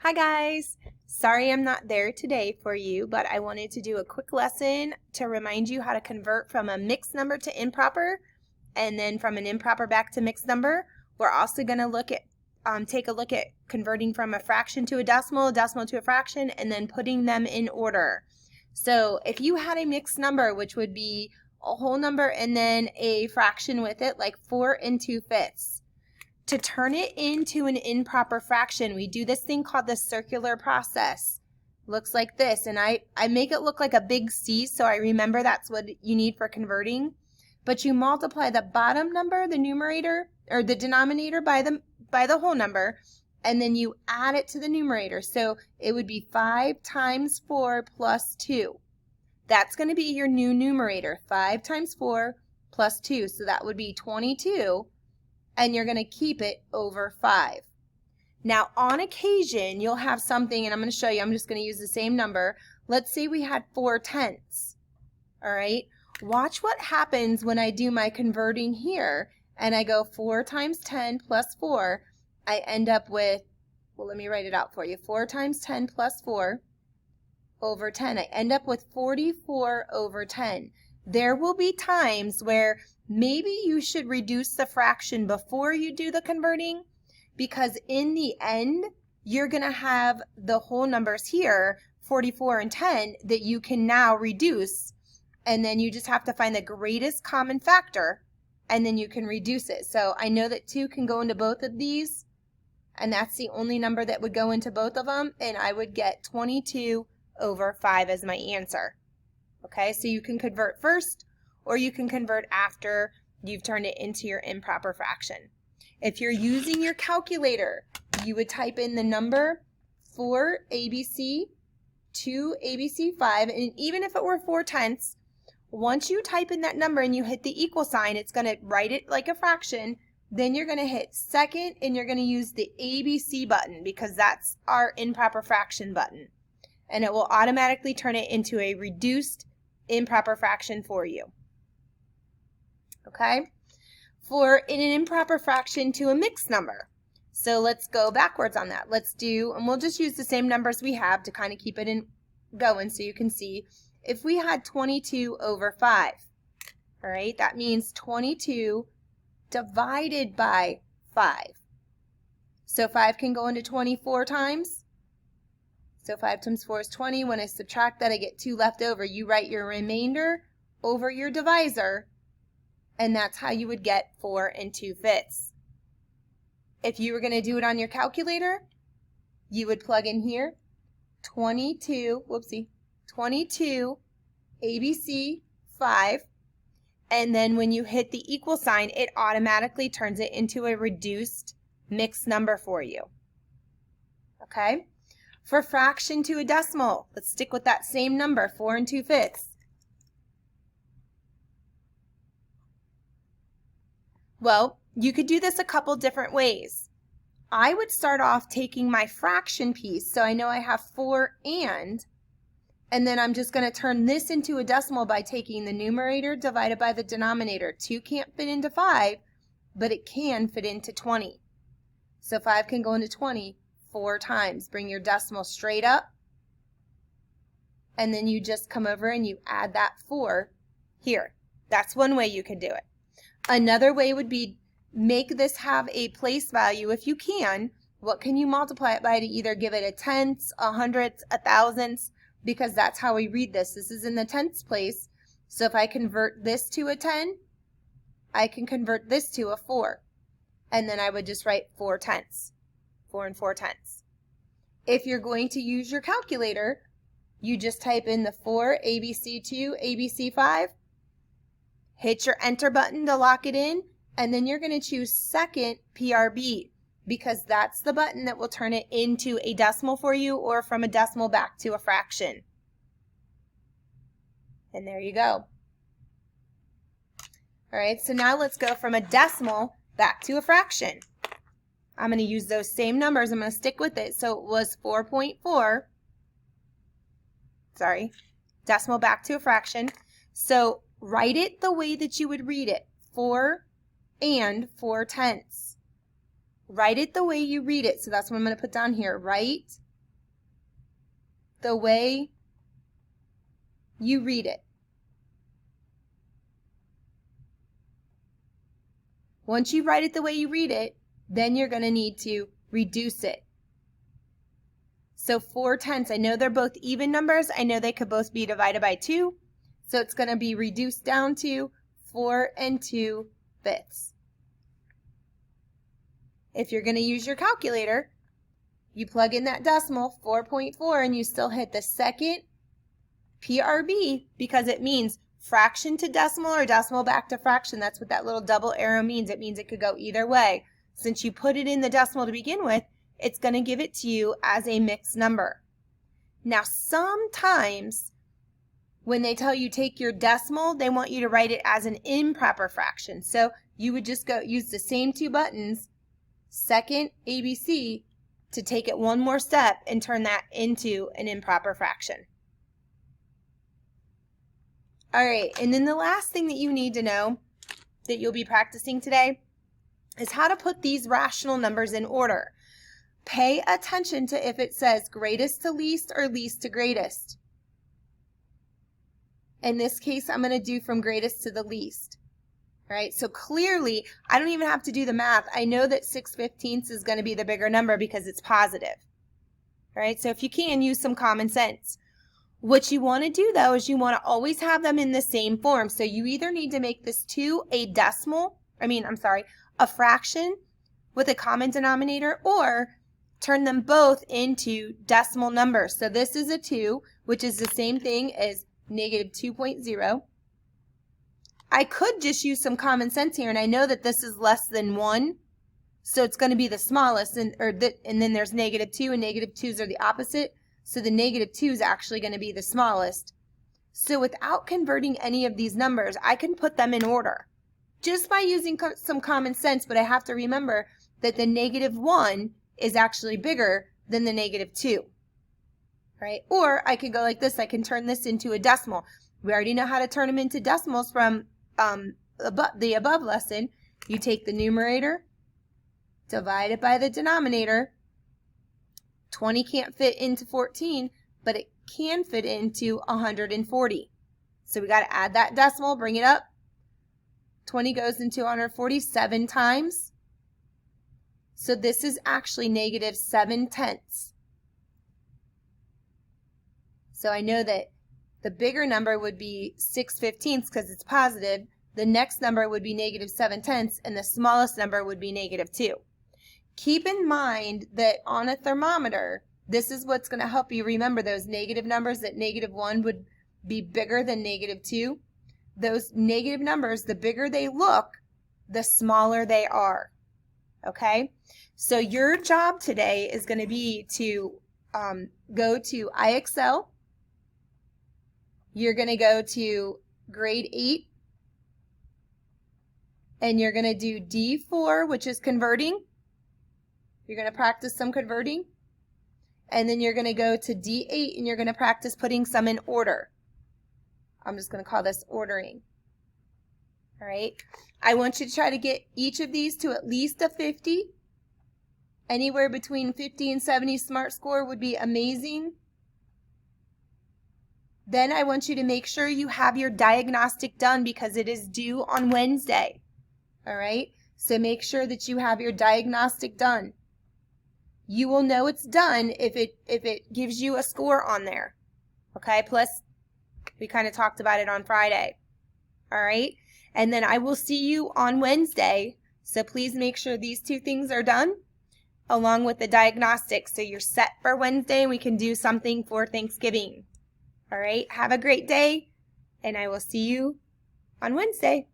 Hi guys! Sorry I'm not there today for you, but I wanted to do a quick lesson to remind you how to convert from a mixed number to improper and then from an improper back to mixed number. We're also going to take a look at converting from a fraction to a decimal to a fraction, and then putting them in order. So if you had a mixed number, which would be a whole number and then a fraction with it, like 4 2/5. To turn it into an improper fraction, we do this thing called the circular process. Looks like this, and I make it look like a big C, so I remember that's what you need for converting. But you multiply the bottom number, the numerator, or the denominator by the whole number, and then you add it to the numerator. So it would be 5 times 4 plus 2. That's going to be your new numerator, 5 times 4 plus 2. So that would be 22. And you're going to keep it over 5. Now, on occasion, you'll have something, and I'm going to show you. I'm just going to use the same number. Let's say we had 4/10. All right? Watch what happens when I do my converting here, and I go 4 times 10 plus 4. I end up with, well, let me write it out for you. 4 times 10 plus 4 over 10. I end up with 44 over 10. There will be times where maybe you should reduce the fraction before you do the converting, because in the end, you're going to have the whole numbers here, 44 and 10, that you can now reduce, and then you just have to find the greatest common factor, and then you can reduce it. So I know that 2 can go into both of these, and that's the only number that would go into both of them, and I would get 22 over 5 as my answer. Okay, so you can convert first, or you can convert after you've turned it into your improper fraction. If you're using your calculator, you would type in the number 4 ABC, 2 ABC, 5, and even if it were 4/10, once you type in that number and you hit the equal sign, it's going to write it like a fraction. Then you're going to hit second, and you're going to use the ABC button, because that's our improper fraction button. And it will automatically turn it into a reduced improper fraction for you. Okay? For in an improper fraction to a mixed number. So let's go backwards on that. Let's do, and we'll just use the same numbers we have to kind of keep it going so you can see. If we had 22 over 5, all right, that means 22 divided by 5. So 5 can go into 24 times. So 5 times 4 is 20. When I subtract that, I get 2 left over. You write your remainder over your divisor, and that's how you would get 4 2/5. If you were going to do it on your calculator, you would plug in here 22 ABC 5, and then when you hit the equal sign, it automatically turns it into a reduced mixed number for you. Okay? For fraction to a decimal, let's stick with that same number, 4 2/5. Well, you could do this a couple different ways. I would start off taking my fraction piece, so I know I have 4 and then I'm just going to turn this into a decimal by taking the numerator divided by the denominator. 2 can't fit into 5, but it can fit into 20. So 5 can go into 20 4 times. Bring your decimal straight up, and then you just come over and you add that 4 here. That's one way you could do it. Another way would be make this have a place value if you can. What can you multiply it by to either give it a tenths, a hundredths, a thousandths? Because that's how we read this. This is in the tenths place. So if I convert this to a 10, I can convert this to a 4. And then I would just write 4/10. 4 4/10. If you're going to use your calculator, you just type in the 4 ABC2 ABC5, hit your enter button to lock it in, and then you're going to choose second PRB, because that's the button that will turn it into a decimal for you, or from a decimal back to a fraction. And there you go. All right, so now let's go from a decimal back to a fraction. I'm going to use those same numbers. I'm going to stick with it. So it was 4.4. Sorry, decimal back to a fraction. So write it the way that you would read it, 4 and 4/10. Write it the way you read it. So that's what I'm going to put down here. Write the way you read it. Once you write it the way you read it, then you're going to need to reduce it. So 4/10, I know they're both even numbers. I know they could both be divided by 2. So it's going to be reduced down to 4 2/5. If you're going to use your calculator, you plug in that decimal, 4.4, and you still hit the second PRB because it means fraction to decimal or decimal back to fraction. That's what that little double arrow means. It means it could go either way. Since you put it in the decimal to begin with, it's going to give it to you as a mixed number. Now, sometimes when they tell you take your decimal, they want you to write it as an improper fraction. So you would just go use the same 2 buttons, second ABC, to take it one more step and turn that into an improper fraction. All right, and then the last thing that you need to know that you'll be practicing today is how to put these rational numbers in order. Pay attention to if it says greatest to least or least to greatest. In this case, I'm going to do from greatest to the least. All right, so clearly, I don't even have to do the math. I know that 6/15 is going to be the bigger number because it's positive. All right, so if you can, use some common sense. What you want to do, though, is you want to always have them in the same form. So you either need to make this 2 a fraction with a common denominator, or turn them both into decimal numbers. So this is a 2, which is the same thing as negative 2.0. I could just use some common sense here, and I know that this is less than 1, so it's going to be the smallest, and then there's negative 2, and negative 2s are the opposite, so the negative 2 is actually going to be the smallest. So without converting any of these numbers, I can put them in order just by using some common sense, but I have to remember that the negative 1 is actually bigger than the negative 2, right? Or I could go like this. I can turn this into a decimal. We already know how to turn them into decimals from the above lesson. You take the numerator, divide it by the denominator. 20 can't fit into 14, but it can fit into 140. So we got to add that decimal, bring it up. 20 goes into 147 times. So this is actually negative 7/10. So I know that the bigger number would be 6/15 because it's positive. The next number would be negative 7/10, and the smallest number would be negative 2. Keep in mind that on a thermometer, this is what's going to help you remember those negative numbers, that negative 1 would be bigger than negative 2. Those negative numbers, the bigger they look, the smaller they are. Okay? So your job today is going to be to go to IXL. You're going to go to grade 8. And you're going to do D4, which is converting. You're going to practice some converting. And then you're going to go to D8 and you're going to practice putting some in order. I'm just going to call this ordering. All right. I want you to try to get each of these to at least a 50. Anywhere between 50 and 70 SMART score would be amazing. Then I want you to make sure you have your diagnostic done because it is due on Wednesday. All right. So make sure that you have your diagnostic done. You will know it's done if it gives you a score on there. Okay, plus we kind of talked about it on Friday. All right, and then I will see you on Wednesday. So please make sure these 2 things are done along with the diagnostic. So you're set for Wednesday and we can do something for Thanksgiving. All right, have a great day and I will see you on Wednesday.